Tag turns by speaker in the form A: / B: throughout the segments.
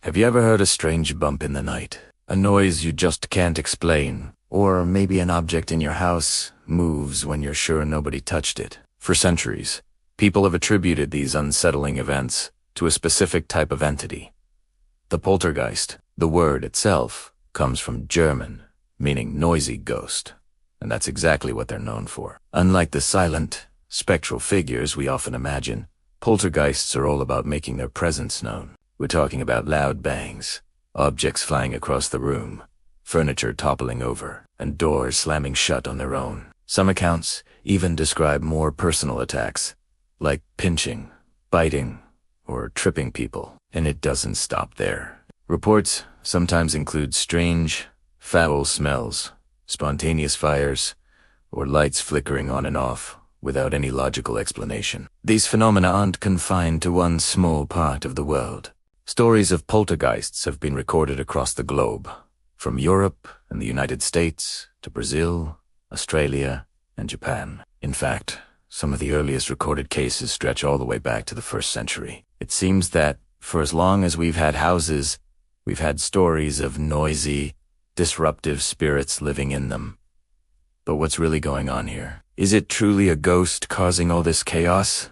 A: Have you ever heard a strange bump in the night? A noise you just can't explain? Or maybe an object in your house moves when you're sure nobody touched it? For centuries, people have attributed these unsettling events to a specific type of entity. The poltergeist. The word itself comes from German, meaning noisy ghost, and that's exactly what they're known for. Unlike the silent, spectral figures we often imagine, poltergeists are all about making their presence known. We're talking about loud bangs, objects flying across the room, furniture toppling over, and doors slamming shut on their own. Some accounts even describe more personal attacks, like pinching, biting, or tripping people. And it doesn't stop there. Reports sometimes include strange, foul smells, spontaneous fires, or lights flickering on and off without any logical explanation. These phenomena aren't confined to one small part of the world. Stories of poltergeists have been recorded across the globe, from Europe and the United States to Brazil, Australia, and Japan. In fact, some of the earliest recorded cases stretch all the way back to the 1st century. It seems that for as long as we've had houses, we've had stories of noisy, disruptive spirits living in them. But what's really going on here? Is it truly a ghost causing all this chaos?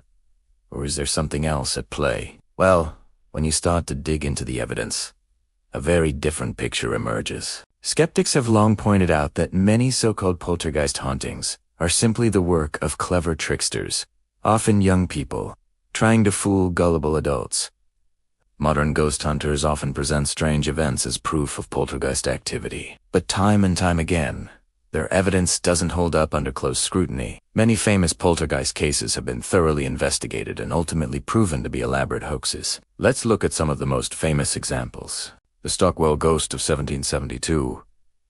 A: Or is there something else at play? Well, when you start to dig into the evidence, a very different picture emerges. Skeptics have long pointed out that many so-called poltergeist hauntings are simply the work of clever tricksters, often young people, trying to fool gullible adults. Modern ghost hunters often present strange events as proof of poltergeist activity. But time and time again, their evidence doesn't hold up under close scrutiny. Many famous poltergeist cases have been thoroughly investigated and ultimately proven to be elaborate hoaxes. Let's look at some of the most famous examples. The Stockwell ghost of 1772,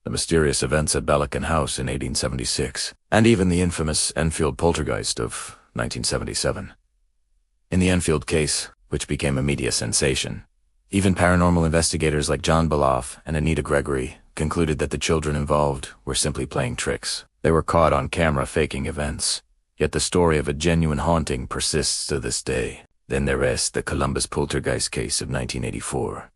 A: the mysterious events at Balakan House in 1876, and even the infamous Enfield poltergeist of 1977. In the Enfield case, which became a media sensation, even paranormal investigators like John Beloff and Anita Gregory concluded that the children involved were simply playing tricks. They were caught on camera faking events, yet the story of a genuine haunting persists to this day. Then there is the Columbus poltergeist case of 1984.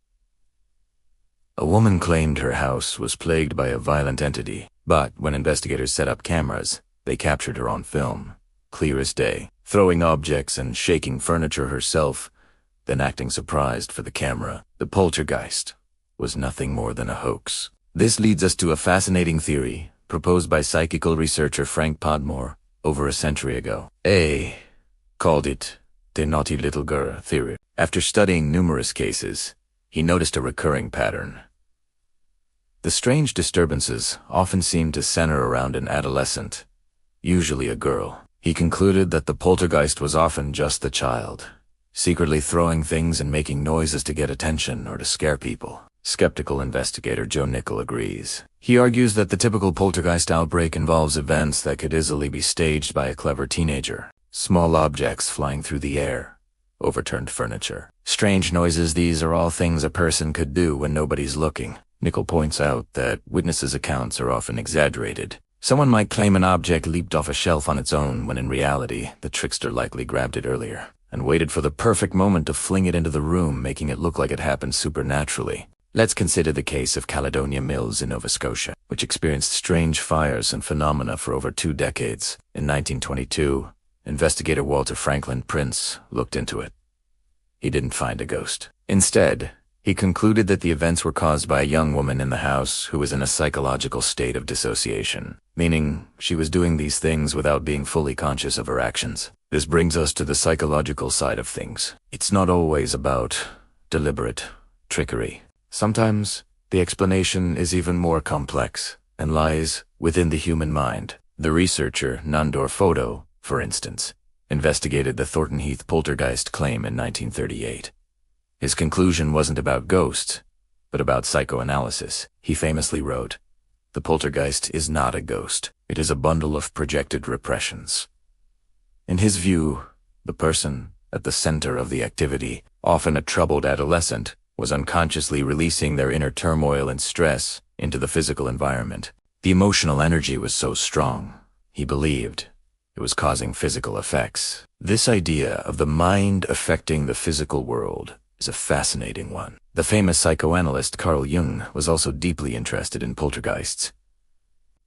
A: A woman claimed her house was plagued by a violent entity, but when investigators set up cameras, they captured her on film, clear as day, throwing objects and shaking furniture herself, then acting surprised for the camera. The poltergeist was nothing more than a hoax. This leads us to a fascinating theory proposed by psychical researcher Frank Podmore over a century ago. A called it the naughty little girl theory. After studying numerous cases, he noticed a recurring pattern. The strange disturbances often seemed to center around an adolescent, usually a girl. He concluded that the poltergeist was often just the child, secretly throwing things and making noises to get attention or to scare people. Skeptical investigator Joe Nickel agrees. He argues that the typical poltergeist outbreak involves events that could easily be staged by a clever teenager. Small objects flying through the air, overturned furniture, strange noises. These are all things a person could do when nobody's looking. Nickel points out that witnesses' accounts are often exaggerated. Someone might claim an object leaped off a shelf on its own when in reality, the trickster likely grabbed it earlier and waited for the perfect moment to fling it into the room, making it look like it happened supernaturally. Let's consider the case of Caledonia Mills in Nova Scotia, which experienced strange fires and phenomena for over 2 decades. In 1922, investigator Walter Franklin Prince looked into it. He didn't find a ghost. Instead, he concluded that the events were caused by a young woman in the house who was in a psychological state of dissociation, meaning she was doing these things without being fully conscious of her actions. This brings us to the psychological side of things. It's not always about deliberate trickery. Sometimes the explanation is even more complex and lies within the human mind. The researcher Nandor Photo, for instance, investigated the Thornton Heath poltergeist claim in 1938. His conclusion wasn't about ghosts, but about psychoanalysis. He famously wrote, "The poltergeist is not a ghost. It is a bundle of projected repressions." In his view, the person at the center of the activity, often a troubled adolescent, was unconsciously releasing their inner turmoil and stress into the physical environment. The emotional energy was so strong, he believed, it was causing physical effects. This idea of the mind affecting the physical world is a fascinating one. The famous psychoanalyst Carl Jung was also deeply interested in poltergeists.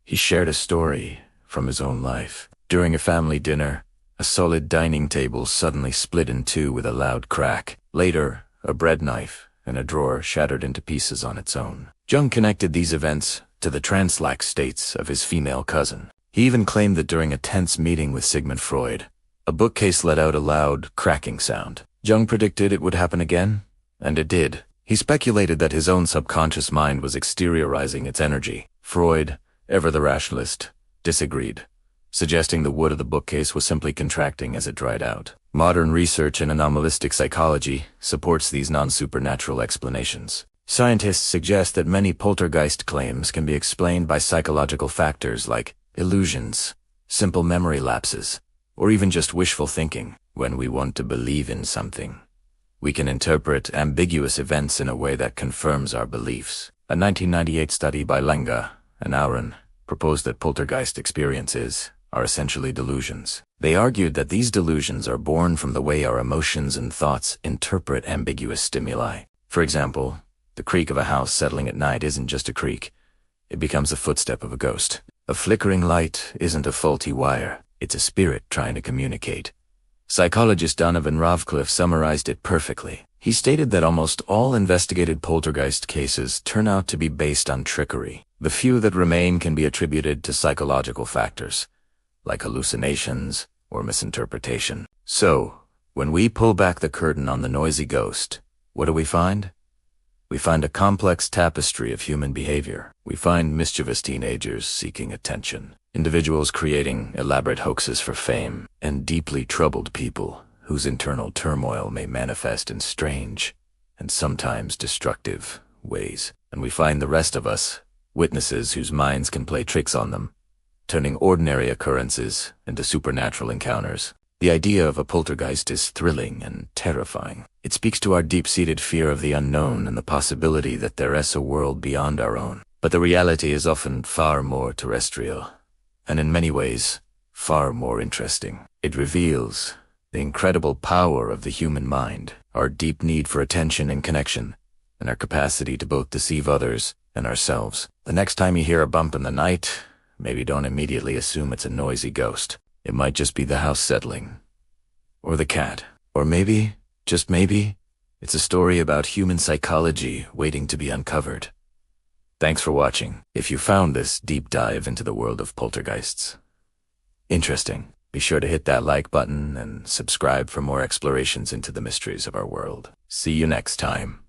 A: He shared a story from his own life. During a family dinner, a solid dining table suddenly split in two with a loud crack. Later, a bread knife and a drawer shattered into pieces on its own. Jung connected these events to the trance-like states of his female cousin. He even claimed that during a tense meeting with Sigmund Freud, a bookcase let out a loud, cracking sound. Jung predicted it would happen again, and it did. He speculated that his own subconscious mind was exteriorizing its energy. Freud, ever the rationalist, disagreed, suggesting the wood of the bookcase was simply contracting as it dried out. Modern research in anomalistic psychology supports these non-supernatural explanations. Scientists suggest that many poltergeist claims can be explained by psychological factors like illusions, simple memory lapses, or even just wishful thinking. When we want to believe in something, we can interpret ambiguous events in a way that confirms our beliefs. A 1998 study by Lenga and Auren proposed that poltergeist experiences are essentially delusions. They argued that these delusions are born from the way our emotions and thoughts interpret ambiguous stimuli. For example, the creak of a house settling at night isn't just a creak. It becomes the footstep of a ghost. A flickering light isn't a faulty wire. It's a spirit trying to communicate. Psychologist Donovan Rovcliffe summarized it perfectly. He stated that almost all investigated poltergeist cases turn out to be based on trickery. The few that remain can be attributed to psychological factors, like hallucinations or misinterpretation. So, when we pull back the curtain on the noisy ghost, what do we find? We find a complex tapestry of human behavior. We find mischievous teenagers seeking attention, individuals creating elaborate hoaxes for fame, and deeply troubled people whose internal turmoil may manifest in strange and sometimes destructive ways. And we find the rest of us, witnesses whose minds can play tricks on them, turning ordinary occurrences into supernatural encounters. The idea of a poltergeist is thrilling and terrifying. It speaks to our deep-seated fear of the unknown and the possibility that there is a world beyond our own. But the reality is often far more terrestrial, and in many ways, far more interesting. It reveals the incredible power of the human mind, our deep need for attention and connection, and our capacity to both deceive others and ourselves. The next time you hear a bump in the night, maybe don't immediately assume it's a noisy ghost. It might just be the house settling, or the cat, or maybe, just maybe, it's a story about human psychology waiting to be uncovered. Thanks for watching. If you found this deep dive into the world of poltergeists interesting, be sure to hit that like button and subscribe for more explorations into the mysteries of our world. See you next time.